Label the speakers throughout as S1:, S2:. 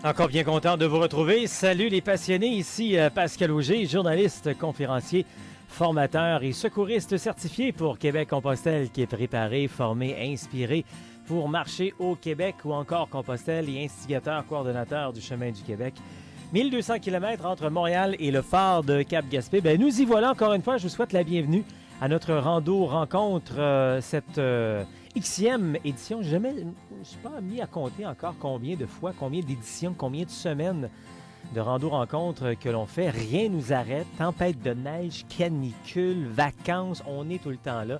S1: Encore bien content de vous retrouver. Salut les passionnés, ici Pascal Auger, journaliste, conférencier, formateur et secouriste certifié pour Québec-Compostelle qui est préparé, formé, inspiré pour marcher au Québec ou encore Compostelle et instigateur, coordonnateur du Chemin du Québec. 1200 km entre Montréal et le phare de Cap-Gaspé. Nous y voilà encore une fois. Je vous souhaite la bienvenue à notre rando rencontre, cette Xème édition. Je ne suis pas mis à compter encore combien de fois, combien d'éditions, combien de semaines de rando rencontre que l'on fait. Rien nous arrête. Tempête de neige, canicule, vacances, on est tout le temps là.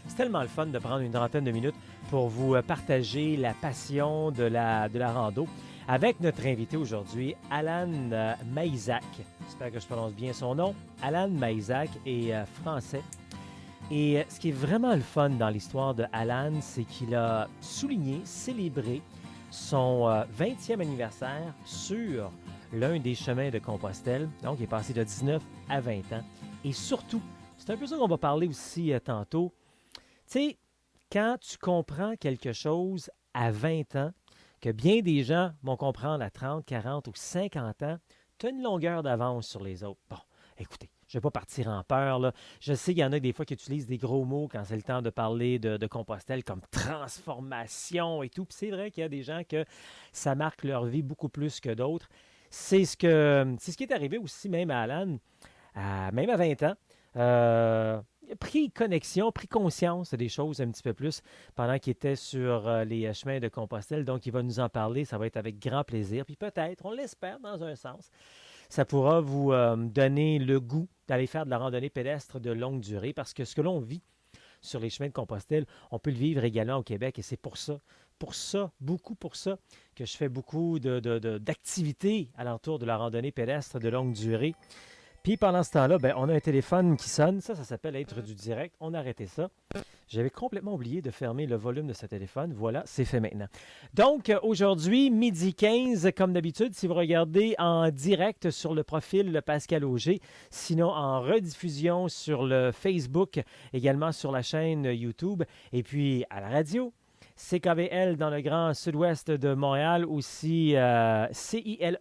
S1: C'est tellement le fun de prendre une trentaine de minutes pour vous partager la passion de la rando avec notre invité aujourd'hui, Alan Maïzac. J'espère que je prononce bien son nom. Alan Maïzac est français. Et ce qui est vraiment le fun dans l'histoire de Alan, c'est qu'il a souligné, célébré son 20e anniversaire sur l'un des chemins de Compostelle. Donc, il est passé de 19 à 20 ans. Et surtout, c'est un peu ça qu'on va parler aussi tantôt. Tu sais, quand tu comprends quelque chose à 20 ans, que bien des gens vont comprendre à 30, 40 ou 50 ans, tu as une longueur d'avance sur les autres. Bon, écoutez, je ne vais pas partir en peur, là. Je sais qu'il y en a des fois qui utilisent des gros mots quand c'est le temps de parler de Compostelle, comme transformation et tout. Puis c'est vrai qu'il y a des gens que ça marque leur vie beaucoup plus que d'autres. C'est ce qui est arrivé aussi même à Alan, même à 20 ans. Pris connexion, pris conscience des choses un petit peu plus pendant qu'il était sur les chemins de Compostelle. Donc, il va nous en parler. Ça va être avec grand plaisir. Puis peut-être, on l'espère dans un sens, ça pourra vous donner le goût d'aller faire de la randonnée pédestre de longue durée parce que ce que l'on vit sur les chemins de Compostelle, on peut le vivre également au Québec et c'est pour ça, beaucoup pour ça, que je fais beaucoup d'activités alentour de la randonnée pédestre de longue durée. Puis pendant ce temps-là, on a un téléphone qui sonne. Ça s'appelle être du direct. On a arrêté ça. J'avais complètement oublié de fermer le volume de ce téléphone. Voilà, c'est fait maintenant. Donc, aujourd'hui, midi 15, comme d'habitude, si vous regardez en direct sur le profil Pascal Auger, sinon en rediffusion sur le Facebook, également sur la chaîne YouTube, et puis à la radio. CKVL dans le Grand Sud-Ouest de Montréal, aussi CILE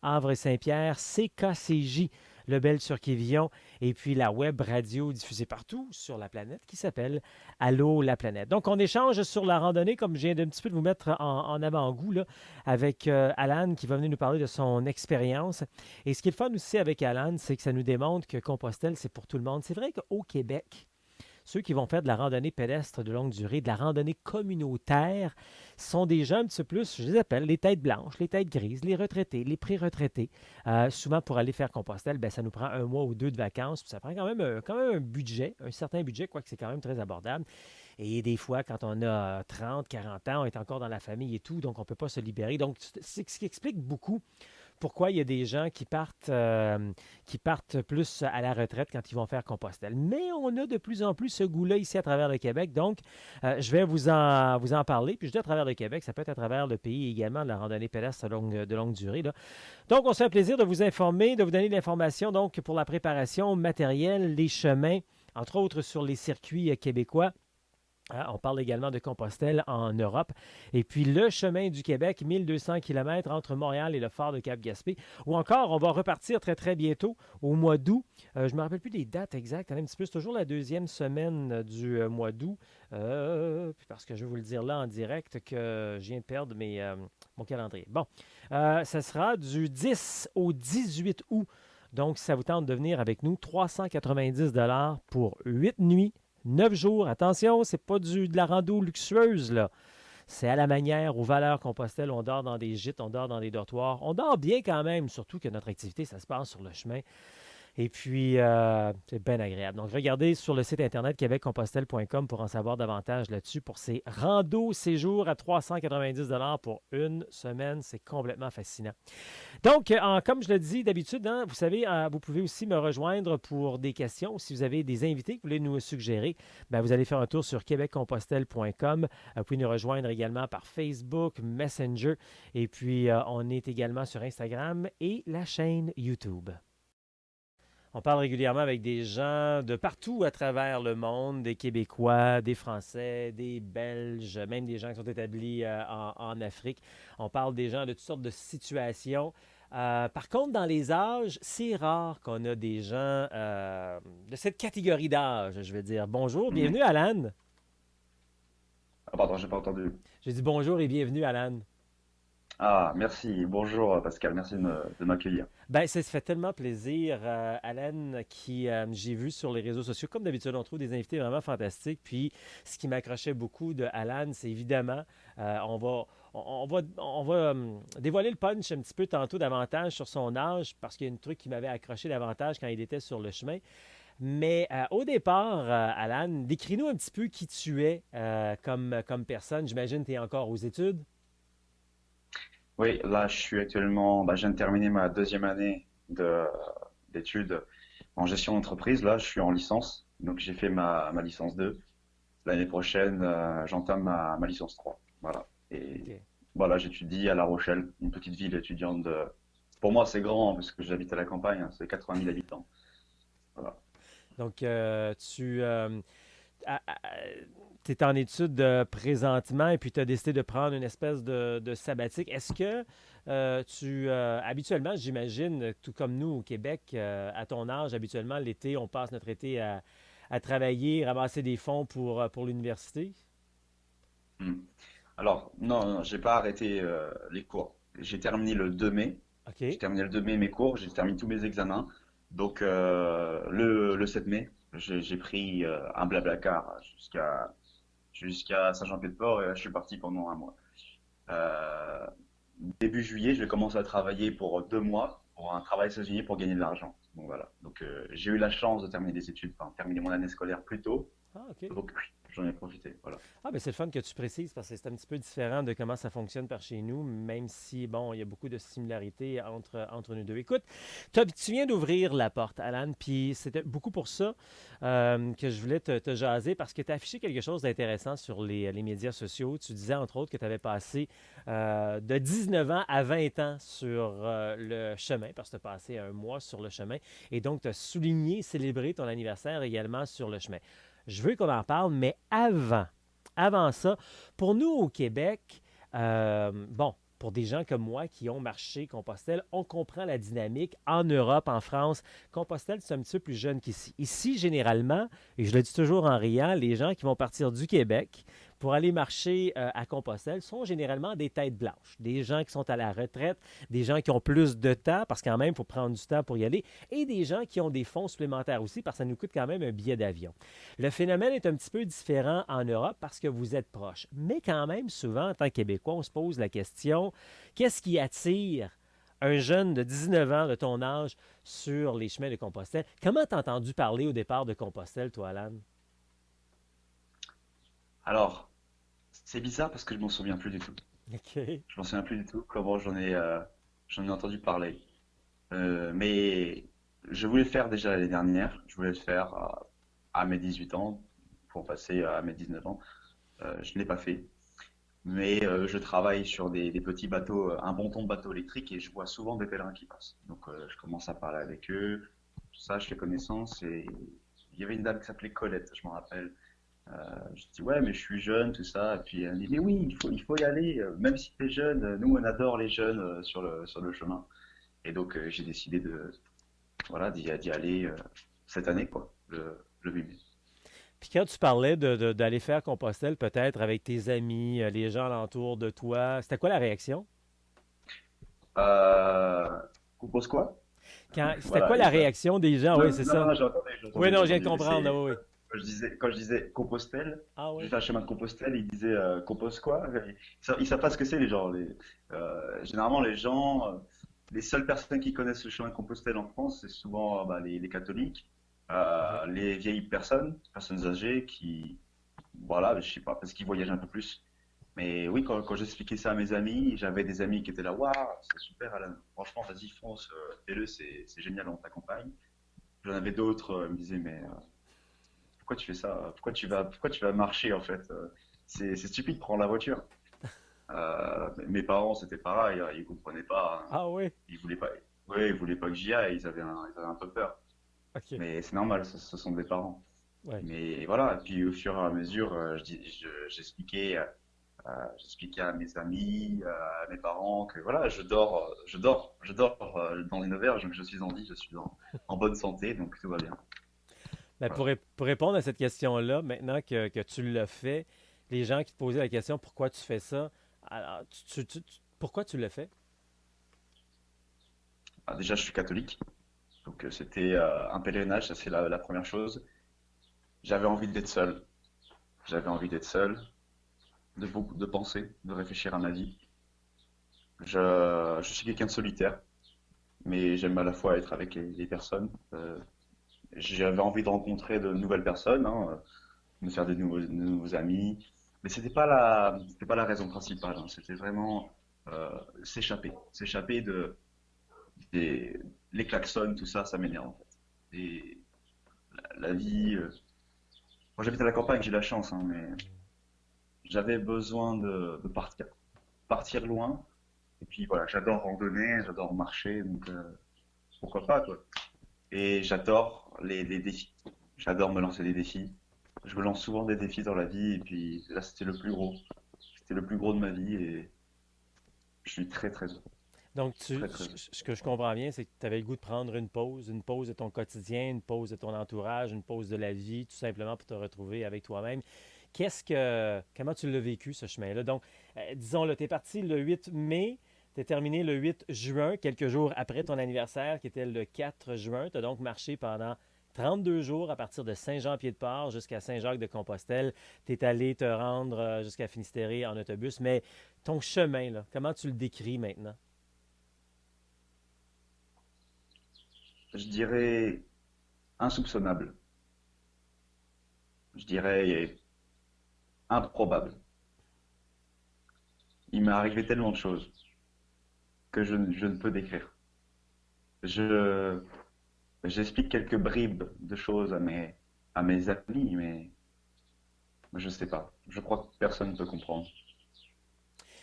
S1: Havre-Saint-Pierre, CKCJ Lebel-sur-Quévillon, et puis la web radio diffusée partout sur la planète qui s'appelle Allô la planète. Donc, on échange sur la randonnée, comme je viens d'un petit peu de vous mettre en avant-goût, là, avec Alan qui va venir nous parler de son expérience. Et ce qui est le fun aussi avec Alan, c'est que ça nous démontre que Compostelle, c'est pour tout le monde. C'est vrai qu'au Québec, ceux qui vont faire de la randonnée pédestre de longue durée, de la randonnée communautaire, sont des gens un petit peu plus, je les appelle, les têtes blanches, les têtes grises, les retraités, les pré-retraités. Souvent, pour aller faire Compostelle, ça nous prend un mois ou deux de vacances. Puis ça prend quand même un budget, un certain budget, quoique c'est quand même très abordable. Et des fois, quand on a 30, 40 ans, on est encore dans la famille et tout, donc on ne peut pas se libérer. Donc, c'est ce qui explique beaucoup pourquoi il y a des gens qui partent plus à la retraite quand ils vont faire Compostelle. Mais on a de plus en plus ce goût-là ici à travers le Québec. Donc, je vais vous en parler. Puis je dis à travers le Québec, ça peut être à travers le pays également, de la randonnée pédestre de longue durée, là. Donc, on se fait un plaisir de vous informer, de vous donner de l'information donc, pour la préparation matérielle, les chemins, entre autres sur les circuits québécois. On parle également de Compostelle en Europe. Et puis le chemin du Québec, 1200 km entre Montréal et le phare de Cap-Gaspé. Ou encore, on va repartir très, très bientôt, au mois d'août. Je ne me rappelle plus des dates exactes. Un petit peu, c'est toujours la deuxième semaine du mois d'août. Parce que je vais vous le dire là en direct que je viens de perdre mon calendrier. Bon, ça sera du 10 au 18 août. Donc, si ça vous tente de venir avec nous, 390 $ pour 8 nuits. 9 jours, attention, c'est pas de la rando luxueuse, là. C'est à la manière, aux valeurs Compostelle. On dort dans des gîtes, on dort dans des dortoirs. On dort bien quand même, surtout que notre activité, ça se passe sur le chemin. Et puis, c'est bien agréable. Donc, regardez sur le site internet québeccompostelle.com pour en savoir davantage là-dessus pour ces randos séjours à 390 $ pour une semaine. C'est complètement fascinant. Donc, comme je le dis d'habitude, vous savez, vous pouvez aussi me rejoindre pour des questions. Si vous avez des invités que vous voulez nous suggérer, vous allez faire un tour sur québeccompostelle.com. Vous pouvez nous rejoindre également par Facebook, Messenger. Et puis, on est également sur Instagram et la chaîne YouTube. On parle régulièrement avec des gens de partout à travers le monde, des Québécois, des Français, des Belges, même des gens qui sont établis en Afrique. On parle des gens de toutes sortes de situations. Par contre, dans les âges, c'est rare qu'on a des gens de cette catégorie d'âge, je veux dire. Bonjour,
S2: Mhm.
S1: bienvenue Alan.
S2: Ah, pardon, j'ai pas entendu.
S1: J'ai dit bonjour et bienvenue Alan.
S2: Ah, merci. Bonjour, Pascal. Merci de m'accueillir.
S1: Ben, ça se fait tellement plaisir, Alan, qui j'ai vu sur les réseaux sociaux. Comme d'habitude, on trouve des invités vraiment fantastiques. Puis, ce qui m'accrochait beaucoup de Alan, c'est évidemment, on va dévoiler le punch un petit peu tantôt davantage sur son âge, parce qu'il y a un truc qui m'avait accroché davantage quand il était sur le chemin. Mais au départ, Alan, décris-nous un petit peu qui tu es comme personne. J'imagine que tu es encore aux études.
S2: Oui, là, je suis actuellement, je viens de terminer ma deuxième année d'études en gestion d'entreprise. Là, je suis en licence. Donc, j'ai fait ma licence 2. L'année prochaine, j'entame ma licence 3. Voilà. Et
S1: OK.
S2: voilà, j'étudie à La Rochelle, une petite ville étudiante pour moi, c'est grand, hein, parce que j'habite à la campagne, hein, c'est 80 000 habitants. Voilà.
S1: Donc, tu es en études présentement et puis tu as décidé de prendre une espèce de sabbatique. Est-ce que habituellement, j'imagine, tout comme nous au Québec, à ton âge, habituellement, l'été, on passe notre été à travailler, ramasser des fonds pour l'université?
S2: Hmm. Alors, non, non, j'ai pas arrêté les cours. J'ai terminé le 2 mai. J'ai
S1: OK.
S2: terminé le 2 mai mes cours, j'ai terminé tous mes examens. Donc, le 7 mai, j'ai pris un blablacar jusqu'à Saint-Jean-Pied-de-Port et là, je suis parti pendant un mois. Euh, Début juillet, je vais commencer à travailler pour 2 mois pour un travail saisonnier pour gagner de l'argent. Donc voilà. Donc, j'ai eu la chance de terminer des études, enfin, terminer mon année scolaire plus tôt.
S1: Ah, OK.
S2: Donc, oui, j'en ai profité. Voilà.
S1: Ah, ben c'est le fun que tu précises parce que c'est un petit peu différent de comment ça fonctionne par chez nous, même si, bon, il y a beaucoup de similarités entre nous deux. Écoute, tu viens d'ouvrir la porte, Alan, puis c'était beaucoup pour ça que je voulais te jaser parce que tu as affiché quelque chose d'intéressant sur les médias sociaux. Tu disais, entre autres, que tu avais passé de 19 ans à 20 ans sur le chemin, parce que tu as passé un mois sur le chemin, et donc tu as souligné, célébré ton anniversaire également sur le chemin. Je veux qu'on en parle, mais avant ça, pour nous au Québec, bon, pour des gens comme moi qui ont marché Compostelle, on comprend la dynamique. En Europe, en France, Compostelle, c'est un petit peu plus jeune qu'ici. Ici, généralement, et je le dis toujours en riant, les gens qui vont partir du Québec pour aller marcher à Compostelle sont généralement des têtes blanches, des gens qui sont à la retraite, des gens qui ont plus de temps, parce quand même, il faut prendre du temps pour y aller, et des gens qui ont des fonds supplémentaires aussi, parce que ça nous coûte quand même un billet d'avion. Le phénomène est un petit peu différent en Europe parce que vous êtes proche. Mais quand même, souvent, en tant que Québécois, on se pose la question, qu'est-ce qui attire un jeune de 19 ans de ton âge sur les chemins de Compostelle? Comment t'as entendu parler au départ de Compostelle, toi, Alan?
S2: Alors, c'est bizarre parce que je m'en souviens plus du tout.
S1: OK.
S2: Je m'en souviens plus du tout comment j'en ai entendu parler. Mais je voulais le faire déjà l'année dernière. Je voulais le faire à mes 18 ans pour passer à mes 19 ans. Je ne l'ai pas fait. Mais je travaille sur des petits bateaux, un bon ton de bateau électrique et je vois souvent des pèlerins qui passent. Donc je commence à parler avec eux. Ça, je fais connaissance et il y avait une dame qui s'appelait Colette, je m'en rappelle. Je dis ouais mais je suis jeune tout ça et puis elle dit mais oui il faut y aller même si tu es jeune nous on adore les jeunes sur le chemin et donc j'ai décidé de voilà d'y aller cette année quoi le 8 mai.
S1: Puis quand tu parlais d'aller faire Compostelle, peut-être avec tes amis, les gens alentour de toi, c'était quoi la réaction?
S2: Euh, Compose quoi?
S1: C'était quoi
S2: Voilà
S1: la réaction des gens?
S2: non,
S1: Oui, c'est
S2: non,
S1: ça.
S2: non,
S1: Oui, non, je viens de
S2: j'ai
S1: comprendre, là,
S2: c'est
S1: oui, oui.
S2: quand je disais Compostelle,
S1: Ah
S2: j'ai
S1: oui?
S2: fait un chemin de Compostelle, ils disaient compose quoi? Ils savent pas ce que c'est les gens. Généralement les gens, les seules personnes qui connaissent le chemin de Compostelle en France, c'est souvent les catholiques,
S1: OK.
S2: les vieilles personnes âgées qui, voilà, je sais pas, parce qu'ils voyagent un peu plus. Mais oui, quand j'expliquais ça à mes amis, j'avais des amis qui étaient là, waouh, c'est super, Alan. Franchement, vas-y, fonce, fais-le, c'est génial, on t'accompagne. J'en avais d'autres, ils me disaient, mais pourquoi tu fais ça? Pourquoi tu vas marcher en fait? C'est stupide, prends la voiture. Mes parents, c'était pareil, ils comprenaient pas, hein.
S1: Ah oui?
S2: Ils voulaient pas, ouais, ils voulaient pas que j'y aille, ils avaient un peu peur.
S1: OK.
S2: Mais c'est normal, ce sont des parents.
S1: Ouais.
S2: Mais voilà, et puis au fur et à mesure, j'expliquais à mes amis, à mes parents que voilà, je dors dans une auberge, donc je suis en vie, en bonne santé, donc tout va bien.
S1: Ben,
S2: Voilà.
S1: pour répondre à cette question-là, maintenant que tu l'as fait, les gens qui te posaient la question pourquoi tu fais ça, alors, pourquoi tu le fais?
S2: Ah, déjà, je suis catholique, donc c'était un pèlerinage, ça c'est la première chose. J'avais envie d'être seul. J'avais envie d'être seul, de penser, de réfléchir à ma vie. Je suis quelqu'un de solitaire, mais j'aime à la fois être avec les personnes. J'avais envie de rencontrer de nouvelles personnes, hein, me faire de nouveaux amis, mais c'était pas la raison principale, hein. C'était vraiment s'échapper des, les klaxons, tout ça, ça m'énerve en fait. Et la vie, moi j'habite à la campagne, j'ai la chance, hein, mais j'avais besoin de partir loin. Et puis voilà, j'adore randonner, j'adore marcher, donc pourquoi pas quoi. Et j'adore les défis. J'adore me lancer des défis. Je me lance souvent des défis dans la vie, et puis là c'était le plus gros. C'était le plus gros de ma vie, et je suis très très heureux.
S1: Donc,
S2: Très très heureux.
S1: ce que je comprends bien, c'est que tu avais le goût de prendre une pause de ton quotidien, une pause de ton entourage, une pause de la vie, tout simplement pour te retrouver avec toi-même. Comment tu l'as vécu, ce chemin-là? Donc, disons, là, tu es parti le 8 mai, tu es terminé le 8 juin, quelques jours après ton anniversaire, qui était le 4 juin. Tu as donc marché pendant 32 jours à partir de Saint-Jean-Pied-de-Port jusqu'à Saint-Jacques-de-Compostelle. Tu es allé te rendre jusqu'à Finistéré en autobus, mais ton chemin, là, comment tu le décris maintenant?
S2: Je dirais insoupçonnable. Je dirais improbable. Il m'est arrivé tellement de choses que je ne peux décrire. Je, j'explique quelques bribes de choses à mes amis, mais je sais pas. Je crois que personne ne peut comprendre.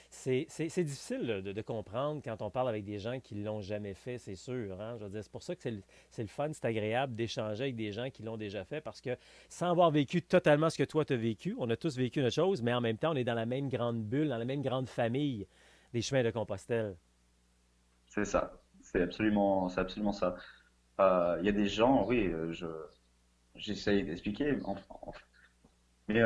S1: C'est difficile là, de comprendre quand on parle avec des gens qui ne l'ont jamais fait, c'est sûr. Hein? Je veux dire, c'est pour ça que c'est le fun, c'est agréable d'échanger avec des gens qui l'ont déjà fait parce que sans avoir vécu totalement ce que toi tu as vécu, on a tous vécu une chose, mais en même temps, on est dans la même grande bulle, dans la même grande famille des chemins de Compostelle.
S2: C'est ça. C'est absolument ça. Il y a des gens, oui, j'essaye d'expliquer, mais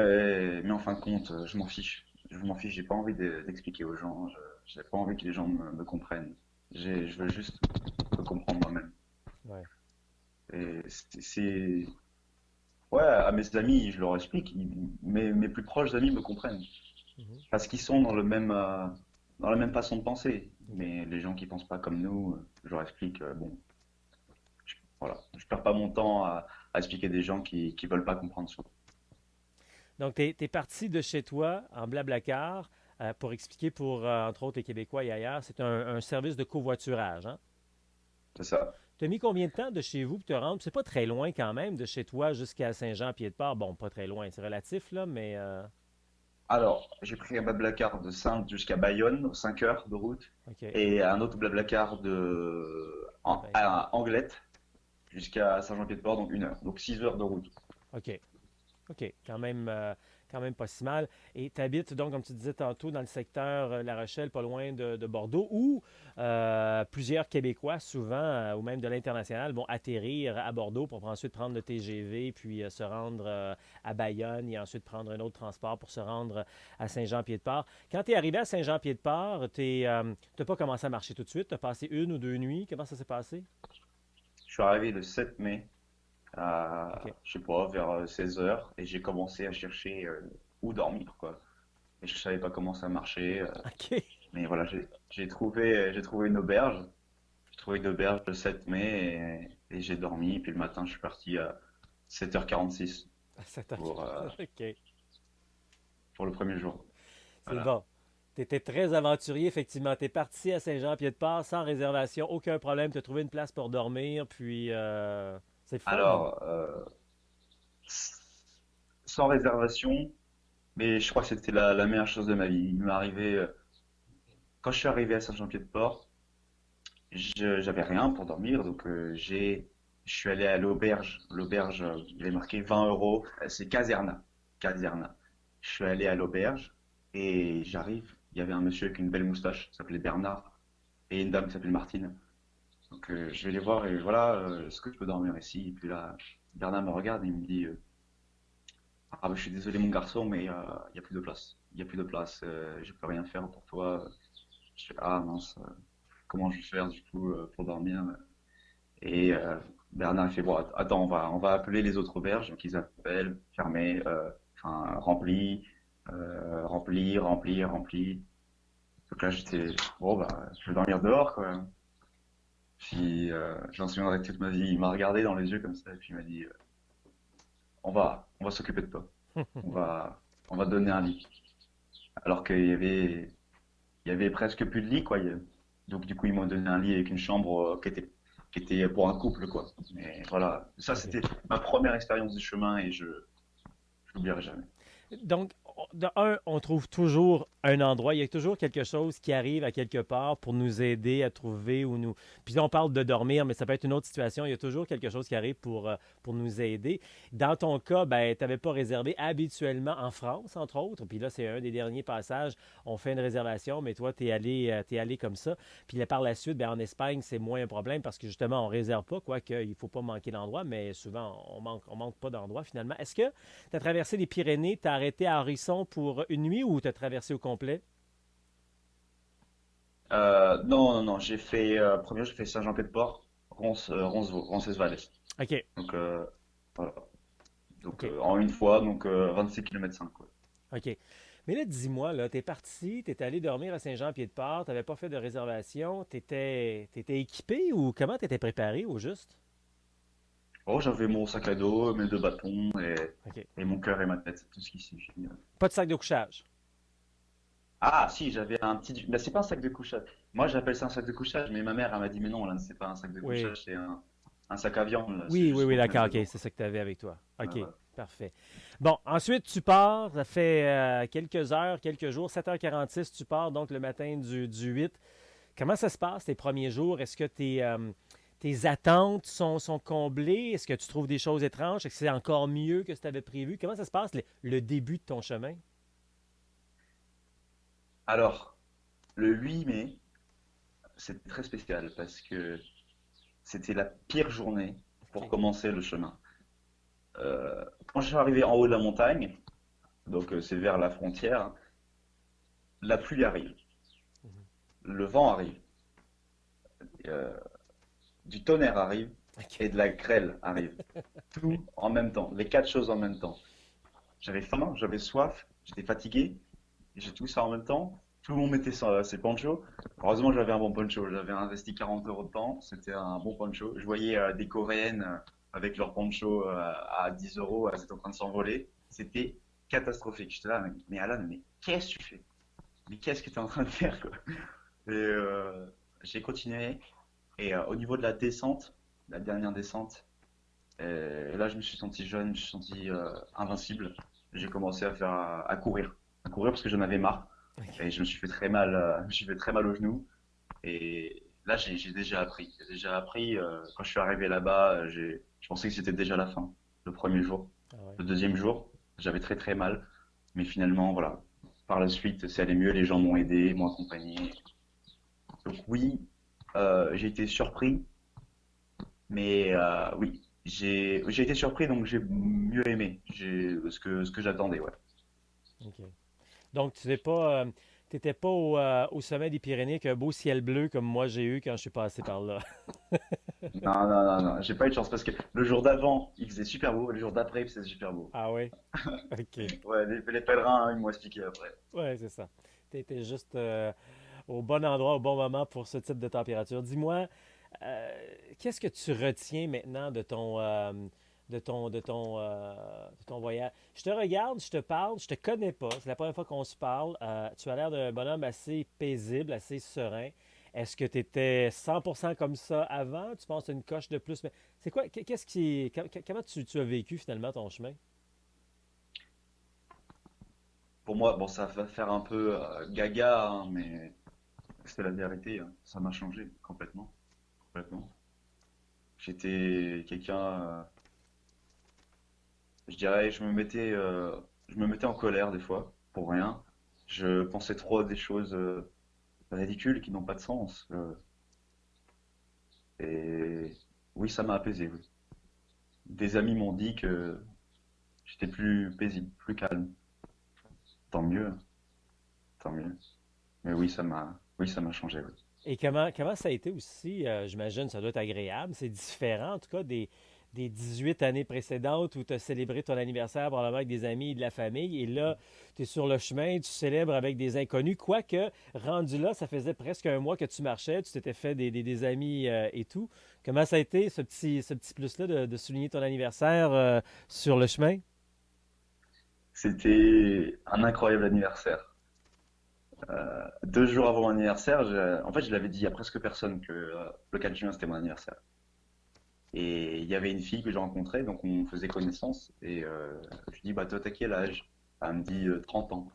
S2: en fin de compte, je m'en fiche. Je m'en fiche. J'ai pas envie d'expliquer aux gens. J'ai pas envie que les gens me comprennent. Je veux juste me comprendre moi-même.
S1: Ouais.
S2: Et ouais, à mes amis, je leur explique. Mes plus proches amis me comprennent
S1: Mhm.
S2: parce qu'ils sont dans la même façon de penser.
S1: OK.
S2: Mais les gens qui pensent pas comme nous, je leur explique. Bon, voilà, je perds pas mon temps à expliquer des gens qui veulent pas comprendre ça.
S1: Donc, tu es, parti de chez toi en Blablacar pour expliquer pour, entre autres, les Québécois et ailleurs, c'est un service de covoiturage. Hein?
S2: C'est ça.
S1: Tu as mis combien de temps de chez vous pour te rendre? C'est pas très loin quand même, de chez toi jusqu'à Saint-Jean-Pied-de-Port. Bon, pas très loin, c'est relatif, là, mais
S2: Alors, j'ai pris un blablacar de Saintes jusqu'à Bayonne, 5 heures de route,
S1: OK.
S2: et un autre blablacar
S1: À Bayonne.
S2: à Anglette jusqu'à Saint-Jean-Pied-de-Port, donc 1 heure. Donc 6 heures de route.
S1: OK. OK. Quand même pas si mal. Et tu habites donc, comme tu disais tantôt, dans le secteur La Rochelle, pas loin de Bordeaux, où plusieurs Québécois, souvent, ou même de l'international, vont atterrir à Bordeaux pour ensuite prendre le TGV, puis se rendre à Bayonne et ensuite prendre un autre transport pour se rendre à Saint-Jean-Pied-de-Port. Quand tu es arrivé à Saint-Jean-Pied-de-Port, tu n'as pas commencé à marcher tout de suite. Tu as passé une ou deux nuits. Comment ça s'est passé?
S2: Je suis arrivé le 7 mai
S1: OK.
S2: je sais pas, vers 16 heures, et j'ai commencé à chercher où dormir, quoi. Et je savais pas comment ça marchait,
S1: OK.
S2: mais voilà, j'ai trouvé une auberge. J'ai trouvé une auberge le 7 mai, et j'ai dormi, et puis le matin, je suis parti à 7h46
S1: À 7h.
S2: pour, euh,
S1: OK.
S2: pour le premier jour.
S1: C'est
S2: Voilà.
S1: bon. Tu étais très aventurier, effectivement. Tu es parti à Saint-Jean-Pied-de-Port sans réservation, aucun problème. Tu as trouvé une place pour dormir, puis c'est fun.
S2: Alors, sans réservation, mais je crois que c'était la meilleure chose de ma vie. Il m'est arrivé, quand je suis arrivé à Saint-Jean-Pied-de-Port, j'avais rien pour dormir, donc Je suis allé à l'auberge. L'auberge, il est marqué 20 euros. C'est Caserna. Caserna. Je suis allé à l'auberge et j'arrive. Il y avait un monsieur avec une belle moustache, qui s'appelait Bernard, et une dame qui s'appelle Martine. Donc je vais les voir et voilà, est-ce que je peux dormir ici? Et puis là, Bernard me regarde et il me dit ah bah, je suis désolé mon garçon, mais il n'y a plus de place. Il n'y a plus de place, je peux rien faire pour toi. Je fais ah mince, comment je vais faire du coup pour dormir? Et Bernard il fait bon, attends, on va appeler les autres auberges. Donc ils appellent, fermé, enfin rempli, rempli, rempli, rempli. Donc là j'étais bon bah je vais dormir dehors quoi. Puis j'en souviendrai toute ma vie. Il m'a regardé dans les yeux comme ça et puis il m'a dit on va s'occuper de toi. On va, on va te donner un lit. Alors qu'il y avait presque plus de lit quoi. Donc du coup ils m'ont donné un lit avec une chambre qui était pour un couple quoi. Mais voilà, ça
S1: OK.
S2: c'était ma première expérience du chemin et je l'oublierai jamais.
S1: Donc, de un, on trouve toujours un endroit, il y a toujours quelque chose qui arrive à quelque part pour nous aider à trouver ou nous. Puis là, on parle de dormir, mais ça peut être une autre situation. Il y a toujours quelque chose qui arrive pour nous aider. Dans ton cas, ben, tu n'avais pas réservé habituellement en France, entre autres. Puis là, c'est un des derniers passages. On fait une réservation, mais toi, t'es allé comme ça. Puis là, par la suite, ben, en Espagne, c'est moins un problème parce que justement, on ne réserve pas, quoique il ne faut pas manquer d'endroit, mais souvent, on manque pas d'endroit finalement. Est-ce que tu as traversé les Pyrénées, tu as arrêté à Horizon pour une nuit ou tu as traversé au complet?
S2: Non, non, non, premier j'ai fait Saint-Jean-Pied-de-Port, Roncesvalles.
S1: OK,
S2: Donc voilà. Donc
S1: OK,
S2: en une fois, donc 26 km 5 quoi.
S1: OK. Mais là, dis-moi, là, t'es parti, t'es allé dormir à Saint-Jean-Pied-de-Port, t'avais pas fait de réservation, t'étais équipé ou comment t'étais préparé au juste?
S2: Oh, j'avais mon sac à dos, mes deux bâtons
S1: OK.
S2: et mon cœur et ma tête, c'est tout ce qui suffit.
S1: Pas de sac de couchage.
S2: Ah, si, j'avais un petit. Mais c'est pas un sac de couchage. Moi, j'appelle ça un sac de couchage, mais ma mère, elle m'a dit, mais non, là, c'est pas un sac de
S1: Oui.
S2: couchage, c'est un sac à viande, là, c'est
S1: Oui, oui,
S2: juste
S1: oui,
S2: pour te mettre
S1: d'accord, OK,
S2: dedans.
S1: c'est ça que t'avais avec toi.
S2: Ouais,
S1: OK,
S2: voilà.
S1: parfait. Bon, ensuite, tu pars, ça fait quelques heures, quelques jours, 7h46, tu pars donc le matin du 8. Comment ça se passe tes premiers jours? Est-ce que tes attentes sont comblées? Est-ce que tu trouves des choses étranges? Est-ce que c'est encore mieux que ce que tu avais prévu? Comment ça se passe le début de ton chemin?
S2: Alors, le 8 mai, c'était très spécial parce que c'était la pire journée pour
S1: OK.
S2: commencer le chemin. Quand je suis arrivé en haut de la montagne, donc c'est vers la frontière, la pluie arrive,
S1: Mhm.
S2: le vent arrive, euh, du tonnerre arrive
S1: OK.
S2: et de la grêle arrive.
S1: Oui.
S2: Tout en même temps, les quatre choses en même temps. J'avais faim, j'avais soif, j'étais fatigué, et j'ai tout ça en même temps. Tout le monde mettait ses ponchos. Heureusement, j'avais un bon poncho. J'avais investi 40 euros dedans. C'était un bon poncho. Je voyais des Coréennes avec leur poncho à 10 euros. Elles étaient en train de s'envoler. C'était catastrophique. J'étais là, mais Alan, mais qu'est-ce que tu fais? Mais qu'est-ce que tu es en train de faire, quoi? Et j'ai continué. Et au niveau de la descente, la dernière descente, là, je me suis senti jeune, je me suis senti invincible. J'ai commencé à courir parce que j'en avais marre.
S1: OK.
S2: Et je me suis fait très mal, je me suis fait très mal au genou. Et là, j'ai déjà appris. J'ai déjà appris. Quand je suis arrivé là-bas, je pensais que c'était déjà la fin, le premier jour.
S1: Ah ouais.
S2: Le deuxième jour, j'avais très très mal. Mais finalement, voilà. Par la suite, c'est allé mieux. Les gens m'ont aidé, m'ont accompagné. Donc oui, j'ai été surpris. Mais oui, j'ai été surpris, donc j'ai mieux aimé ce que j'attendais, ouais.
S1: OK. Donc, tu t'étais pas au sommet des Pyrénées avec un beau ciel bleu comme moi j'ai eu quand je suis passé par là.
S2: Non, non, non, non, j'ai pas eu de chance parce que le jour d'avant, il faisait super beau, et le jour d'après, il faisait super beau.
S1: Ah oui? OK.
S2: Ouais, les pèlerins, ils m'ont expliqué après.
S1: Ouais, c'est ça. Tu étais juste au bon endroit, au bon moment pour ce type de température. Dis-moi, qu'est-ce que tu retiens maintenant de ton voyage? Je te regarde, je te parle, je te connais pas. C'est la première fois qu'on se parle. Tu as l'air d'un bonhomme assez paisible, assez serein. Est-ce que tu étais 100% comme ça avant? Tu penses une coche de plus? Mais c'est quoi? Comment tu as vécu finalement ton chemin?
S2: Pour moi, bon, ça va faire un peu gaga, hein, mais c'est la vérité, hein. Ça m'a changé complètement, complètement. J'étais quelqu'un, je dirais, je me mettais en colère des fois, pour rien. Je pensais trop à des choses ridicules qui n'ont pas de sens. Et oui, ça m'a apaisé, oui. Des amis m'ont dit que j'étais plus paisible, plus calme. Tant mieux, tant mieux. Mais oui, ça m'a changé, oui.
S1: Et comment ça a été aussi, j'imagine, ça doit être agréable, c'est différent en tout cas des 18 années précédentes où tu as célébré ton anniversaire probablement avec des amis et de la famille, et là, tu es sur le chemin, tu célèbres avec des inconnus, quoique, rendu là, ça faisait presque un mois que tu marchais, tu t'étais fait des amis et tout. Comment ça a été ce petit plus-là de souligner ton anniversaire sur le chemin?
S2: C'était un incroyable anniversaire. 2 jours avant mon anniversaire, en fait, je l'avais dit à presque personne que le 4 juin, c'était mon anniversaire. Et il y avait une fille que j'ai rencontrée, donc on faisait connaissance. Et je lui dis, bah toi, t'as quel âge? Elle me dit 30 ans.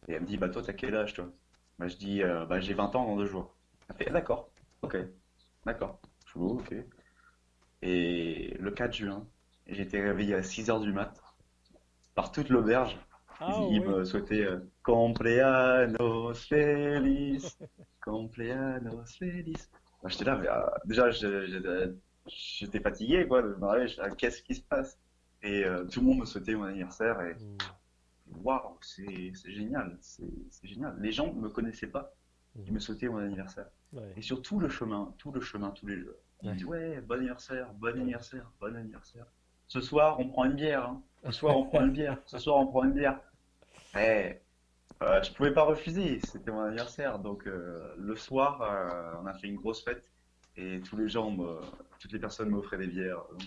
S2: Et elle me dit, bah toi, t'as quel âge, toi? Bah, je dis, bah j'ai 20 ans dans 2 jours. Elle fait, ah, d'accord, ok, d'accord. Je dis, oh, ok. Et le 4 juin, j'étais réveillé à 6 heures du mat par toute l'auberge.
S1: Ah
S2: Il
S1: oui.
S2: me souhaitait Cumpleaños feliz, Cumpleaños feliz. Moi, j'étais là, mais déjà, j'étais fatigué, quoi, de me réveiller, j'étais là, qu'est-ce qui se passe? Et tout le monde me souhaitait mon anniversaire, et
S1: Hmm.
S2: waouh, c'est génial, c'est génial. Les gens ne me connaissaient pas, ils
S1: Mhm.
S2: me souhaitaient mon anniversaire.
S1: Ouais.
S2: Et sur tout le chemin, tous les jours, ils me
S1: Ouais.
S2: disent, ouais, bon anniversaire, bon
S1: Ouais.
S2: anniversaire, bon anniversaire. Ce soir, on prend une bière, hein. Ce soir, on prend une bière. Ce soir, on prend une bière. Eh, je pouvais pas refuser, c'était mon anniversaire. Donc le soir, on a fait une grosse fête et toutes les personnes m'offraient des bières. Donc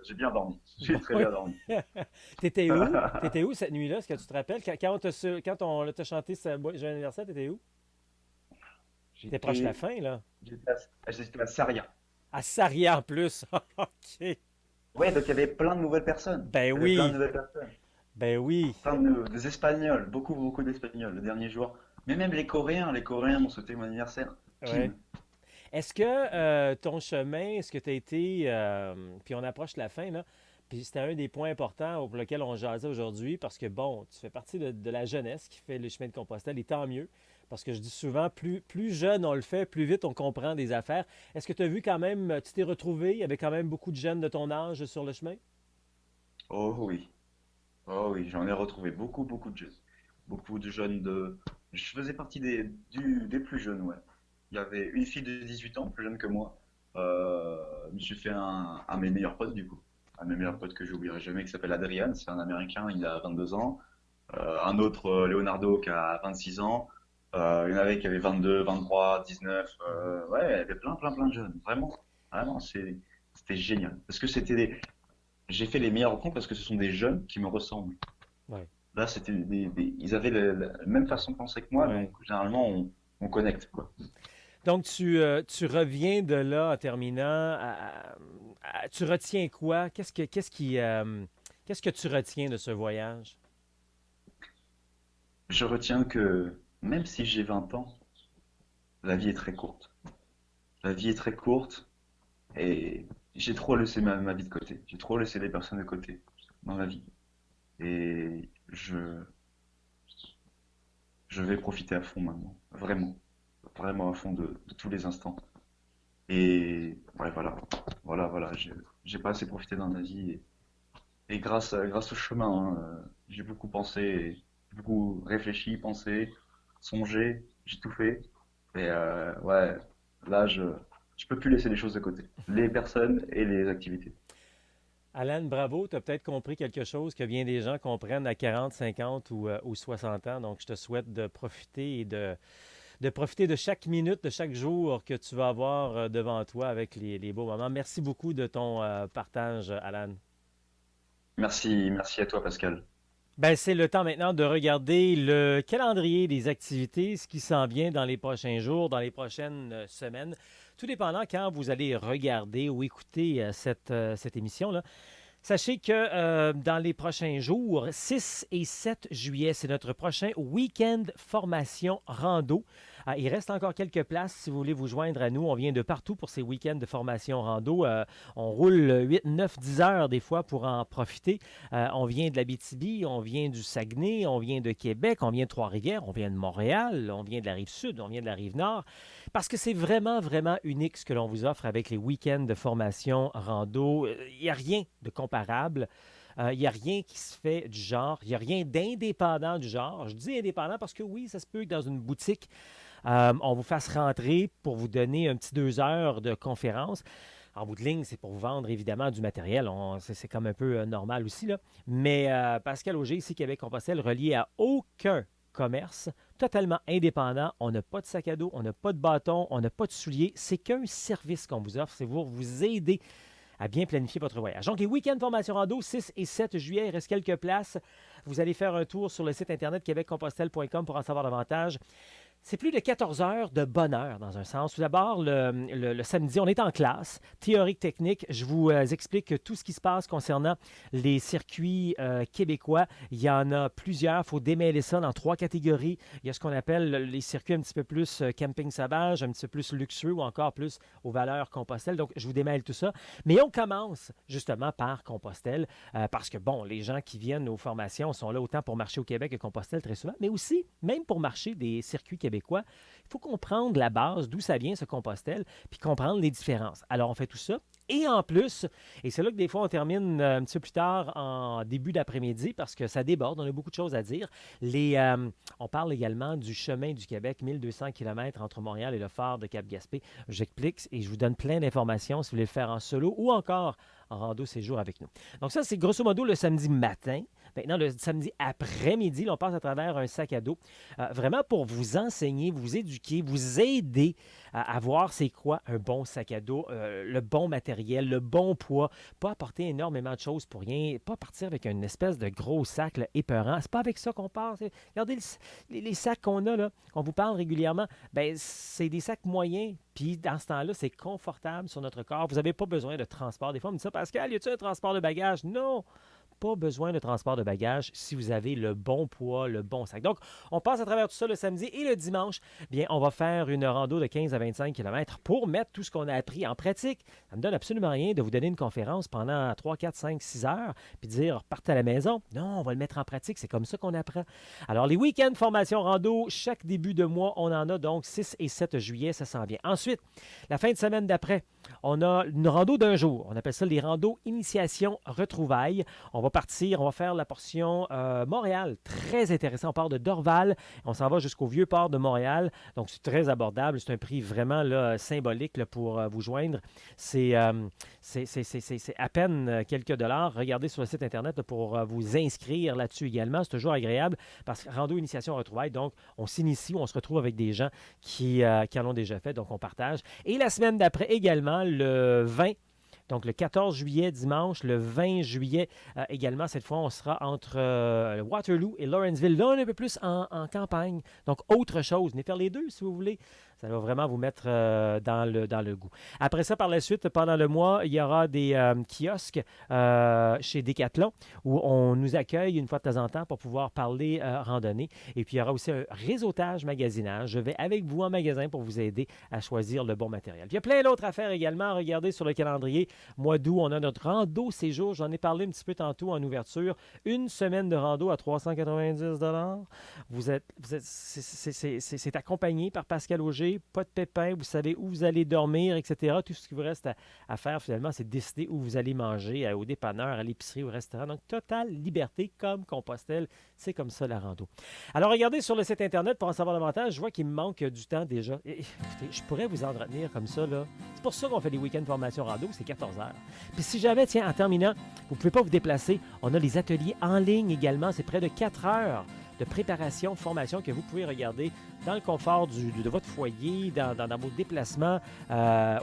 S2: j'ai bien dormi, j'ai
S1: Bon,
S2: très
S1: oui.
S2: bien dormi.
S1: T'étais où? T'étais où cette nuit-là? Est-ce que tu te rappelles? Quand on t'a chanté ce joyeux anniversaire, t'étais où? T'étais proche de la
S2: J'étais
S1: fin, là.
S2: j'étais à Saria.
S1: À Sarria, en plus. OK.
S2: Ouais, donc il y avait plein de nouvelles personnes.
S1: Ben
S2: Il y avait plein de
S1: oui.
S2: nouvelles personnes.
S1: Ben oui.
S2: Des Espagnols, beaucoup, beaucoup d'Espagnols le dernier jour. Mais même les Coréens m'ont souhaité mon anniversaire.
S1: Ouais.
S2: Kim.
S1: Est-ce que ton chemin, est-ce que tu as été, puis on approche la fin, là, puis c'était un des points importants pour lequel on jasait aujourd'hui, parce que bon, tu fais partie de la jeunesse qui fait le chemin de Compostelle, et tant mieux, parce que je dis souvent, plus jeune on le fait, plus vite on comprend des affaires. Est-ce que tu as vu quand même, tu t'es retrouvé, il y avait quand même beaucoup de jeunes de ton âge sur le chemin?
S2: Oh oui, oh oui, j'en ai retrouvé beaucoup, beaucoup de jeunes. Beaucoup de jeunes de... Je faisais partie des plus jeunes, ouais. Il y avait une fille de 18 ans, plus jeune que moi. Je me suis fait un de mes meilleurs potes, du coup. Un de mes meilleurs
S1: Mhm.
S2: potes que j'oublierai jamais, qui s'appelle Adrian. C'est un Américain, il a 22 ans. Un autre, Leonardo, qui a 26 ans. Il y en avait qui avaient 22, 23, 19.
S1: Mhm.
S2: Ouais, il y avait plein, plein, plein de jeunes. Vraiment, vraiment, c'était génial. Parce que j'ai fait les meilleures rencontres parce que ce sont des jeunes qui me ressemblent.
S1: Ouais.
S2: Là, ils avaient la même façon de penser que moi,
S1: Ouais.
S2: donc généralement, on connecte, quoi.
S1: Donc, tu reviens de là en terminant. Tu retiens quoi? Qu'est-ce que tu retiens de ce voyage?
S2: Je retiens que même si j'ai 20 ans, la vie est très courte. La vie est très courte et j'ai trop laissé ma vie de côté. J'ai trop laissé les personnes de côté dans ma vie. Et je vais profiter à fond maintenant. Vraiment. Vraiment à fond de tous les instants. Et ouais, voilà. Voilà, voilà. J'ai pas assez profité dans ma vie. Et grâce au chemin, hein, j'ai beaucoup pensé, j'ai beaucoup réfléchi, pensé, songé, j'ai tout fait. Et ouais, là, je peux plus laisser les choses de côté. Les personnes et les activités.
S1: Alan, bravo, tu as peut-être compris quelque chose que bien des gens comprennent à 40, 50 ou 60 ans. Donc, je te souhaite de profiter et de profiter de chaque minute, de chaque jour que tu vas avoir devant toi avec les beaux moments. Merci beaucoup de ton partage, Alan.
S2: Merci, merci à toi, Pascal.
S1: Ben, c'est le temps maintenant de regarder le calendrier des activités, ce qui s'en vient dans les prochains jours, dans les prochaines semaines. Tout dépendant quand vous allez regarder ou écouter cette émission-là. Sachez que dans les prochains jours, 6 et 7 juillet, c'est notre prochain week-end formation rando. Il reste encore quelques places si vous voulez vous joindre à nous. On vient de partout pour ces week-ends de formation rando. On roule 8, 9, 10 heures des fois pour en profiter. On vient de l'Abitibi, on vient du Saguenay, on vient de Québec, on vient de Trois-Rivières, on vient de Montréal, on vient de la Rive-Sud, on vient de la Rive-Nord. Parce que c'est vraiment, vraiment unique ce que l'on vous offre avec les week-ends de formation rando. Il n'y a rien de comparable. Il n'y a rien qui se fait du genre. Il n'y a rien d'indépendant du genre. Je dis indépendant parce que oui, ça se peut que dans une boutique, on vous fasse rentrer pour vous donner un petit 2 heures de conférence. En bout de ligne, c'est pour vous vendre évidemment du matériel. C'est comme un peu normal aussi, là. Mais Pascal Auger, ici, Québec-Compostelle, relié à aucun commerce, totalement indépendant. On n'a pas de sac à dos, on n'a pas de bâton, on n'a pas de souliers. C'est qu'un service qu'on vous offre. C'est pour vous aider à bien planifier votre voyage. Donc, les week-ends formation rando, 6 et 7 juillet, il reste quelques places. Vous allez faire un tour sur le site internet québeccompostelle.com pour en savoir davantage. C'est plus de 14 heures de bonheur, dans un sens. Tout d'abord, le samedi, on est en classe, théorique, technique. Je vous explique tout ce qui se passe concernant les circuits québécois. Il y en a plusieurs. Il faut démêler ça dans 3 catégories. Il y a ce qu'on appelle les circuits un petit peu plus camping sauvage, un petit peu plus luxueux ou encore plus aux valeurs Compostelle. Donc, je vous démêle tout ça. Mais on commence justement par Compostelle parce que, bon, les gens qui viennent aux formations sont là autant pour marcher au Québec que Compostelle très souvent, mais aussi, même pour marcher des circuits québécois. Il faut comprendre la base, d'où ça vient ce Compostelle, puis comprendre les différences. Alors, on fait tout ça. Et en plus, et c'est là que des fois on termine un petit peu plus tard en début d'après-midi parce que ça déborde, on a beaucoup de choses à dire. On parle également du chemin du Québec, 1200 km entre Montréal et le phare de Cap-Gaspé. J'explique et je vous donne plein d'informations si vous voulez le faire en solo ou encore en rando séjour avec nous. Donc ça, c'est grosso modo le samedi matin. Maintenant, le samedi après-midi, on passe à travers un sac à dos, vraiment pour vous enseigner, vous éduquer, vous aider à voir c'est quoi un bon sac à dos, le bon matériel, le bon poids, pas apporter énormément de choses pour rien, pas partir avec une espèce de gros sac là, épeurant. C'est pas avec ça qu'on part. Regardez les sacs qu'on a, là, qu'on vous parle régulièrement, ben, c'est des sacs moyens. Puis dans ce temps-là, c'est confortable sur notre corps. Vous n'avez pas besoin de transport. Des fois, on me dit ça, Pascal, y a-t-il un transport de bagages? Non! Pas besoin de transport de bagages si vous avez le bon poids, le bon sac. Donc, on passe à travers tout ça le samedi et le dimanche. Bien, on va faire une rando de 15 à 25 km pour mettre tout ce qu'on a appris en pratique. Ça ne me donne absolument rien de vous donner une conférence pendant 3, 4, 5, 6 heures puis dire partez à la maison. Non, on va le mettre en pratique. C'est comme ça qu'on apprend. Alors, les week-ends formation rando, chaque début de mois, on en a donc 6 et 7 juillet, ça s'en vient. Ensuite, la fin de semaine d'après, on a une rando d'un jour. On appelle ça les randos initiation retrouvailles. On va partir, on va faire la portion Montréal, très intéressant. On part de Dorval, on s'en va jusqu'au Vieux-Port de Montréal. Donc, c'est très abordable. C'est un prix vraiment là, symbolique là, pour vous joindre. C'est à peine quelques dollars. Regardez sur le site Internet là, pour vous inscrire là-dessus également. C'est toujours agréable parce que rando initiation retrouvailles. Donc, on s'initie, on se retrouve avec des gens qui en ont déjà fait. Donc, on partage. Et la semaine d'après également, le 20. Donc, le 14 juillet, dimanche, le 20 juillet également, cette fois, on sera entre Waterloo et Lawrenceville. Là, on est un peu plus en campagne. Donc, autre chose. Venez faire les deux, si vous voulez. Ça va vraiment vous mettre dans le goût. Après ça, par la suite, pendant le mois, il y aura des kiosques chez Decathlon où on nous accueille une fois de temps en temps pour pouvoir parler randonnée. Et puis, il y aura aussi un réseautage magasinage. Je vais avec vous en magasin pour vous aider à choisir le bon matériel. Puis, il y a plein d'autres affaires également. Regardez sur le calendrier. Mois d'août, on a notre rando séjour. J'en ai parlé un petit peu tantôt en ouverture. Une semaine de rando à 390 $. C'est accompagné par Pascal Auger. Pas de pépins. Vous savez où vous allez dormir, etc. Tout ce qui vous reste à faire, finalement, c'est décider où vous allez manger, au dépanneur, à l'épicerie, au restaurant. Donc, totale liberté comme Compostelle. C'est comme ça, la rando. Alors, regardez sur le site Internet pour en savoir davantage. Je vois qu'il me manque du temps déjà. Écoutez, je pourrais vous entretenir comme ça, là. C'est pour ça qu'on fait les week-ends formation rando. C'est 14 heures. Puis si jamais, tiens, en terminant, vous ne pouvez pas vous déplacer, on a les ateliers en ligne également. C'est près de 4 heures de préparation, formation que vous pouvez regarder dans le confort de votre foyer, dans vos déplacements,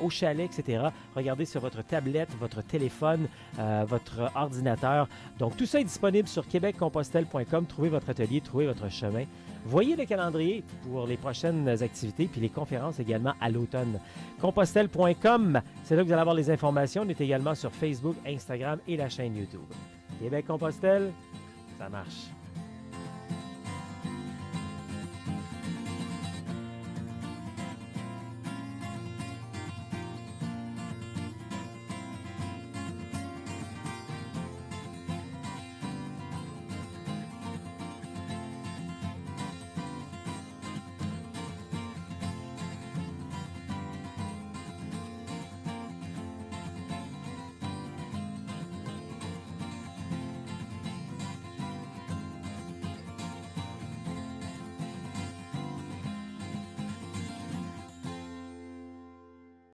S1: au chalet, etc. Regardez sur votre tablette, votre téléphone, votre ordinateur. Donc, tout ça est disponible sur québeccompostelle.com. Trouvez votre atelier, trouvez votre chemin. Voyez le calendrier pour les prochaines activités, puis les conférences également à l'automne. Compostelle.com, c'est là que vous allez avoir les informations. On est également sur Facebook, Instagram et la chaîne YouTube. Québec-Compostelle, ça marche.